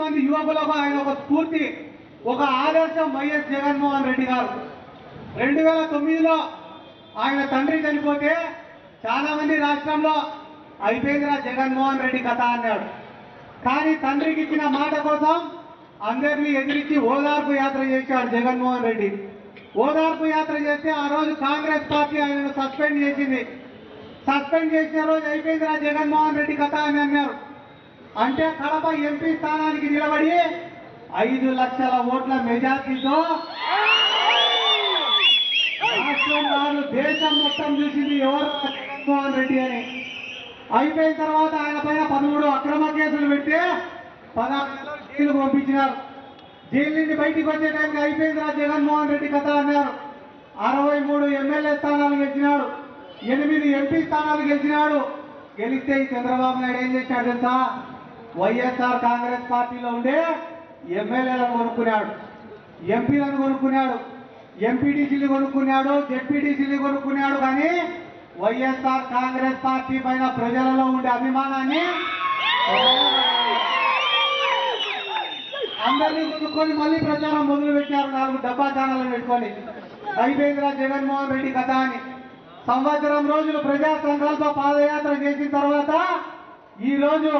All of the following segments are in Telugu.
మంది యువకులకు ఆయన ఒక స్ఫూర్తి, ఒక ఆదర్శం వైఎస్ జగన్మోహన్ రెడ్డి గారు. 2009లో ఆయన తండ్రి చనిపోతే చాలా మంది రాష్ట్రంలో అయిపోయిందిరా జగన్మోహన్ రెడ్డి కథ అన్నాడు. కానీ తండ్రికి ఇచ్చిన మాట కోసం అందరినీ ఎదిరించి ఓదార్పు యాత్ర చేశాడు జగన్మోహన్ రెడ్డి. ఓదార్పు యాత్ర చేస్తే ఆ రోజు కాంగ్రెస్ పార్టీ ఆయనను సస్పెండ్ చేసింది. సస్పెండ్ చేసిన రోజు అయిపోయిందిరా జగన్మోహన్ రెడ్డి కథ అని అన్నారు. అంటే కడప ఎంపీ స్థానానికి నిలబడి 5 లక్షల ఓట్ల మెజార్టీతో రాష్ట్రం కాదు దేశం మొత్తం చూసింది ఎవరు జగన్మోహన్ రెడ్డి అని. అయిపోయిన తర్వాత ఆయన పైన 13 అక్రమ కేసులు పెడితే 16 నెలలు జైలుకు పంపించినారు. జైలు నుండి బయటికి వచ్చే టైంకి అయిపోయిందిరా జగన్మోహన్ రెడ్డి కథ అన్నారు. 63 ఎమ్మెల్యే స్థానాలు గెలిచినాడు, 8 ఎంపీ స్థానాలు గెలిచినాడు. గెలిస్తే ఈ చంద్రబాబు నాయుడు ఏం చేశాడు తెలుసా? వైఎస్ఆర్ కాంగ్రెస్ పార్టీలో ఉండే ఎమ్మెల్యేలను కొనుక్కున్నాడు, ఎంపీలను కొనుక్కున్నాడు, ఎంపీటీసీలు కొనుక్కున్నాడు, జెడ్పీటీసీలు కొనుక్కున్నాడు. కానీ వైఎస్ఆర్ కాంగ్రెస్ పార్టీ పైన ప్రజలలో ఉండే అభిమానాన్ని అందరినీ కొనుక్కొని మళ్ళీ ప్రచారం మొదలు పెట్టారు. 4 డబ్బా ఛానళ్ళు పెట్టుకొని అయిపోయిందిరా జగన్మోహన్ రెడ్డి కథ అని. సంవత్సరం రోజులు ప్రజా సంఘాలతో పాదయాత్ర చేసిన తర్వాత ఈ రోజు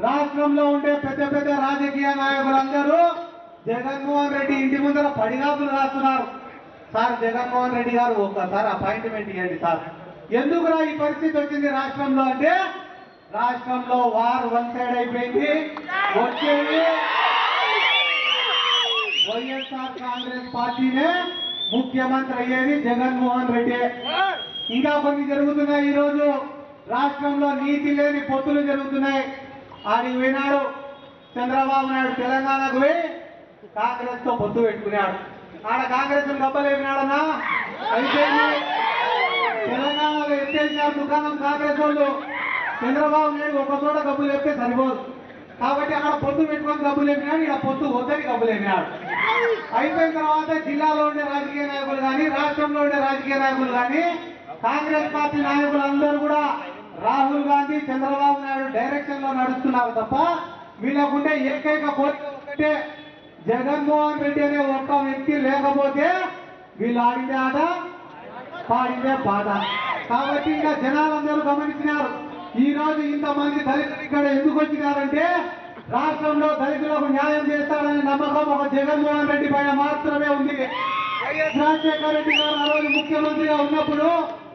రాష్ట్రంలో ఉండే పెద్ద పెద్ద రాజకీయ నాయకులందరూ జగన్మోహన్ రెడ్డి ఇంటి ముందర పడిగాపులు రాస్తున్నారు. సార్ జగన్మోహన్ రెడ్డి గారు ఒక్కసారి అపాయింట్మెంట్ ఇవ్వండి సార్. ఎందుకురా ఈ పరిస్థితి వచ్చింది రాష్ట్రంలో అంటే, రాష్ట్రంలో వార్ వన్ సైడ్ అయిపోయింది. వచ్చేది వైఎస్ఆర్ కాంగ్రెస్ పార్టీనే ముఖ్యమంత్రి అయ్యేది జగన్మోహన్ రెడ్డి. ఇంకా కొన్ని జరుగుతున్నాయి. ఈ రోజు రాష్ట్రంలో నీతి లేని పొత్తులు జరుగుతున్నాయి. ఆడికి పోయినాడు చంద్రబాబు నాయుడు, తెలంగాణకు పోయి కాంగ్రెస్ తో పొత్తు పెట్టుకున్నాడు. ఆడ కాంగ్రెస్ డబ్బలేమినాడన్నా అయిపోయింది. తెలంగాణలో ఎత్తేసినారు దుకాణం కాంగ్రెస్ వాళ్ళు. చంద్రబాబు నాయుడు ఒక చోట డబ్బులు చెప్తే సరిపోదు కాబట్టి అక్కడ పొత్తు పెట్టుకొని డబ్బులు వేపినాడు, ఇక్కడ పొత్తు వద్దని డబ్బులు వేపినాడు. అయిపోయిన తర్వాత జిల్లాలో ఉండే రాజకీయ నాయకులు కానీ, రాష్ట్రంలో ఉండే రాజకీయ నాయకులు కానీ, కాంగ్రెస్ పార్టీ నాయకులు అందరూ కూడా రాహుల్ గాంధీ, చంద్రబాబు నాయుడు డైరెక్షన్ లో నడుస్తున్నారు తప్ప వీళ్ళకుంటే ఏకైక కోరిక ఒక్కటే, జగన్మోహన్ రెడ్డి అనే ఒక్క వ్యక్తి లేకపోతే వీళ్ళు ఆడిందే ఆట, పాడిందే పాట. కాబట్టి ఇంకా జనాలందరూ గమనించినారు. ఈ రోజు ఇంతమంది దళితులు ఇక్కడ ఎందుకు వచ్చినారంటే, రాష్ట్రంలో దళితులకు న్యాయం చేస్తారనే నమ్మకం ఒక జగన్మోహన్ రెడ్డి పైన మాత్రమే ఉంది. వైఎస్ రాజశేఖర రెడ్డి గారు ఆ రోజు ముఖ్యమంత్రిగా ఉన్నప్పుడు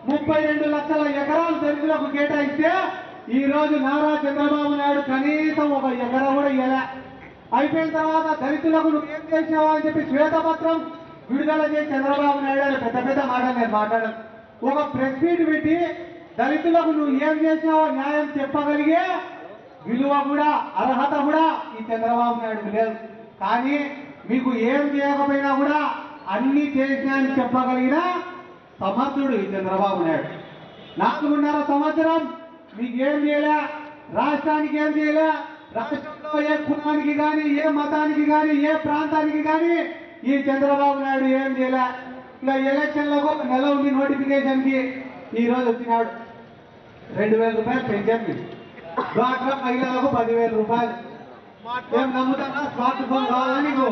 32 లక్షల ఎకరాలు దళితులకు కేటాయిస్తే ఈ రోజు నారా చంద్రబాబు నాయుడు కనీసం ఒక ఎకరా కూడా ఇవ్వలే. అయిపోయిన తర్వాత దళితులకు నువ్వు ఏం చేసినావా అని చెప్పి శ్వేతపత్రం విడుదల చేసి చంద్రబాబు నాయుడు అని పెద్ద పెద్ద మాటలు నేను మాట్లాడాను. ఒక ప్రెస్ మీట్ పెట్టి దళితులకు నువ్వు ఏం చేసినావో న్యాయం చెప్పగలిగే విలువ కూడా అర్హత కూడా ఈ చంద్రబాబు నాయుడు లేదు. కానీ మీకు ఏం చేయకపోయినా కూడా అన్ని చేసినా అని చెప్పగలిగిన సమర్థుడు ఈ చంద్రబాబు నాయుడు. 4.5 సంవత్సరం మీకు ఏం చేయలే, రాష్ట్రానికి ఏం చేయలే. రాష్ట్రంలో ఏ కులానికి కానీ, ఏ మతానికి కానీ, ఏ ప్రాంతానికి కానీ ఈ చంద్రబాబు నాయుడు ఏం చేయలే. ఇంకా ఎలక్షన్లకు ఒక నెల ఉంది నోటిఫికేషన్ కి. ఈ రోజు వచ్చినాడు 2,000 రూపాయలు పెన్షన్, డ్వాక్రా మహిళలకు 10,000 రూపాయలు. ఏం నమ్ముతారా? స్మార్ట్ ఫోన్ కావాలా నీకు?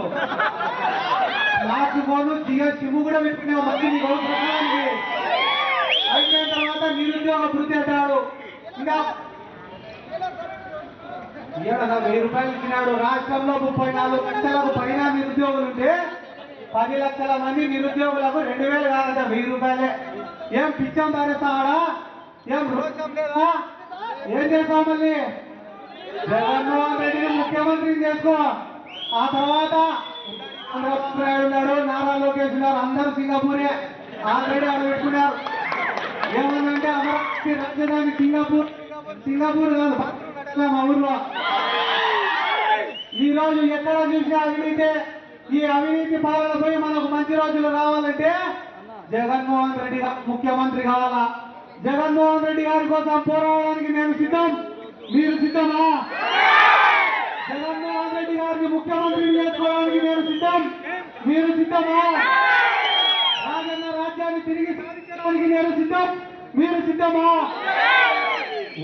స్మార్ట్ ఫోన్ సిమ్ కూడా పెట్టుకునే మంది నీకు అవసరానికి. అయిపోయిన తర్వాత నిరుద్యోగ భృతి అంటాడు. ఇంకా 1000 రూపాయలు ఇచ్చినాడు. రాష్ట్రంలో 34 లక్షలకు పైన నిరుద్యోగులు ఉంటే 10 లక్షల మంది నిరుద్యోగులకు 2,000 కాదంట, 1000 రూపాయలే. ఏం పిచ్చం పారేస్తాడా? ఏం రోషం లేదా? ఏం చేస్తావు మళ్ళీ? జగన్మోహన్ రెడ్డిని ముఖ్యమంత్రిని చేసుకో. ఆ తర్వాత చంద్రబాబు నాయుడు ఉన్నాడు, నారా లోకేష్ ఉన్నారు, అందరూ సింగపూరే ఆల్రెడీ ఆడ పెట్టుకున్నారు. ఏమన్నంటే అమరావతి రాజధాని సింగపూర్ కాదు, మా ఊర్లో. ఈ రోజు ఎక్కడ చూసినా అవినీతి. ఈ అవినీతి పాలన పోయి మనకు మంచి రోజులు రావాలంటే జగన్మోహన్ రెడ్డి గారు ముఖ్యమంత్రి కావాలా? జగన్మోహన్ రెడ్డి గారి కోసం పోరాడడానికి నేను సిద్ధం. మీరు సిద్ధమా? జగన్మోహన్ రెడ్డి గారిని ముఖ్యమంత్రిని చేసుకోవడానికి నేను సిద్ధం. మీరు సిద్ధమా? రాజన్న రాజ్యాన్ని తిరిగి సాధించడానికి నేను సిద్ధం. మీరు సిద్ధమా?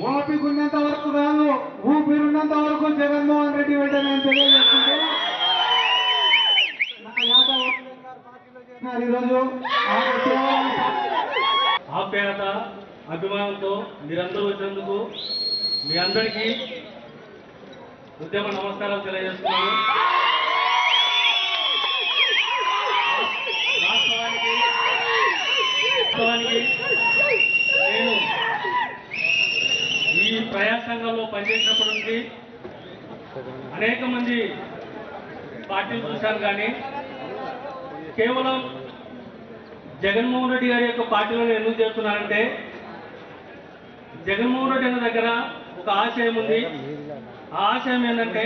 ఓపిక ఉన్నంత వరకు కాదు, ఊపిరున్నంత వరకు జగన్మోహన్ రెడ్డి వెంట నేను తెలియజేస్తుంటే ఈరోజు ఆప్యాయత అభిమానంతో మీరందరూ వచ్చినందుకు మీ అందరికీ ఉద్యమ నమస్కారాలు తెలియజేస్తున్నాను. వాస్తవానికి నేను ఈ ప్రజా సంఘంలో పనిచేసినప్పటి నుంచి అనేక మంది పార్టీలు చూశాను, కానీ కేవలం జగన్మోహన్ రెడ్డి గారి యొక్క పార్టీలో ఎందుకు చేస్తున్నానంటే, జగన్మోహన్ రెడ్డి గారి దగ్గర ఒక ఆశయం ఉంది. ఆ ఆశయం ఏంటంటే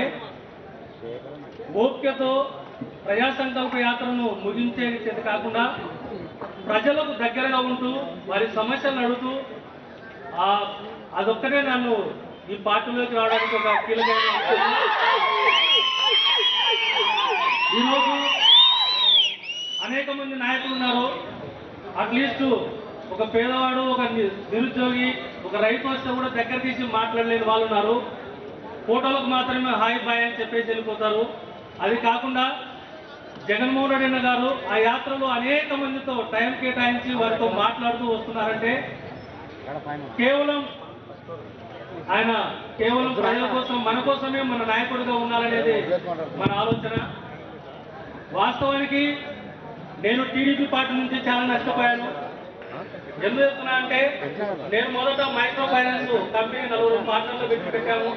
ఓపికతో ప్రజా సంకల్ప యాత్రను ముగించేది కాకుండా ప్రజలకు దగ్గరగా ఉంటూ వారి సమస్యలను అడుగుతూ అదొక్కటే నన్ను ఈ పార్టీలోకి రావడానికి ఒక కీలకమైన అంశం. ఈరోజు అనేక మంది నాయకులు ఉన్నారు. అట్లీస్ట్ ఒక పేదవాడు, ఒక నిరుద్యోగి, ఒక రైతు వస్తే కూడా దగ్గర తీసి మాట్లాడలేని వాళ్ళు ఉన్నారు. ఫోటోలకు మాత్రమే హాయ్ బాయ్ అని చెప్పేసి వెళ్ళిపోతారు. అది కాకుండా జగన్మోహన్ రెడ్డి గారు ఆ యాత్రలో అనేక మందితో టైం కేటాయించి వారితో మాట్లాడుతూ వస్తున్నారంటే కేవలం ప్రజల కోసం, మన కోసమే మన నాయకుడిగా ఉండాలనేది మన ఆలోచన. వాస్తవానికి నేను టీడీపీ పార్టీ నుంచి చాలా నష్టపోయాను. ఎందుకు చెప్తున్నా అంటే, నేను మొదట మైక్రో ఫైనాన్స్ కంపెనీ 4 పార్ట్నర్లు పెట్టాము.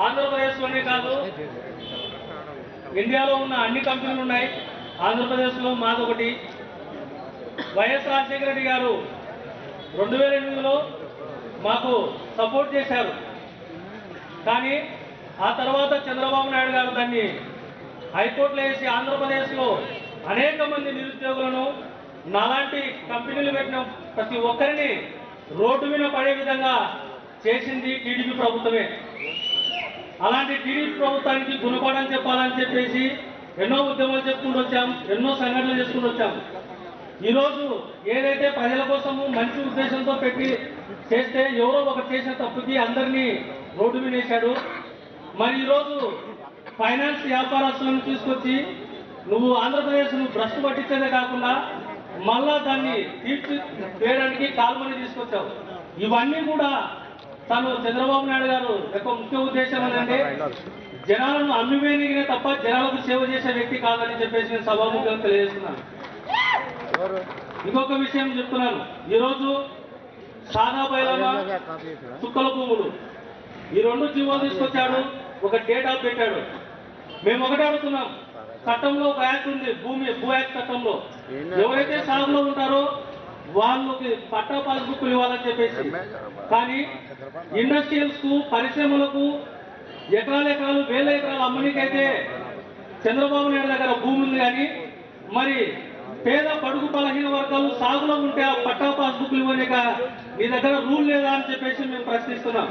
ఆంధ్రప్రదేశ్లోనే కాదు, ఇండియాలో ఉన్న అన్ని కంపెనీలు ఉన్నాయి. ఆంధ్రప్రదేశ్లో మాదొకటి. వైఎస్ రాజశేఖర రెడ్డి గారు 2008లో మాకు సపోర్ట్ చేశారు. కానీ ఆ తర్వాత చంద్రబాబు నాయుడు గారు దాన్ని హైకోర్టులో వేసి ఆంధ్రప్రదేశ్లో అనేక మంది నిరుద్యోగులను, నాలాంటి కంపెనీలు పెట్టిన ప్రతి ఒక్కరిని రోడ్డు మీద పడే విధంగా చేసింది టీడీపీ ప్రభుత్వమే. అలాంటి టీడీపీ ప్రభుత్వానికి గుణపాఠం చెప్పాలని చెప్పేసి ఎన్నో ఉద్యమాలు చెప్పుకుంటూ వచ్చాం, ఎన్నో సంఘటనలు చేసుకుంటూ వచ్చాం. ఈరోజు ఏదైతే ప్రజల కోసము మంచి ఉద్దేశంతో పెట్టి చేస్తే ఎవరో ఒకరు చేసిన తప్పుకి అందరినీ రోడ్డు మీద వేశాడు. మరి ఈరోజు ఫైనాన్స్ వ్యాపారస్తులను తీసుకొచ్చి నువ్వు ఆంధ్రప్రదేశ్ను భ్రష్టు పట్టించేదే కాకుండా మళ్ళా దాన్ని తీర్చివేయడానికి కాల్మని తీసుకొచ్చావు. ఇవన్నీ కూడా తను చంద్రబాబు నాయుడు గారు యొక్క ముఖ్య ఉద్దేశం ఏంటంటే జనాలను అమ్మివేయనిగినే తప్ప జనాలకు సేవ చేసే వ్యక్తి కాదని చెప్పేసి నేను సభాముఖంగా తెలియజేస్తున్నాను. ఇంకొక విషయం చెప్తున్నాను. ఈరోజు సాదా బైలామా, చుక్కల భూములు, ఈ 2 జీవోలు తీసుకొచ్చాడు, ఒక డేట్ ఆఫ్ పెట్టాడు. మేము ఒకటే అడుగుతున్నాం, చట్టంలో ఒక యాక్ట్ ఉంది, భూ యాక్ట్ చట్టంలో ఎవరైతే సాగులో ఉంటారో వాళ్ళకి పట్టా పాస్బుక్లు ఇవ్వాలని చెప్పేసి. కానీ ఇండస్ట్రియల్స్ కు, పరిశ్రమలకు ఎకరాలు వేల ఎకరాలు అమ్మనికైతే చంద్రబాబు నాయుడు దగ్గర భూమి ఉంది. కానీ మరి పేద బడుగు బలహీన వర్గాలు సాగులో ఉంటే ఆ పట్టా పాస్బుక్లు ఇవ్వలేక నీ దగ్గర రూల్ లేదా అని చెప్పేసి మేము ప్రశ్నిస్తున్నాం.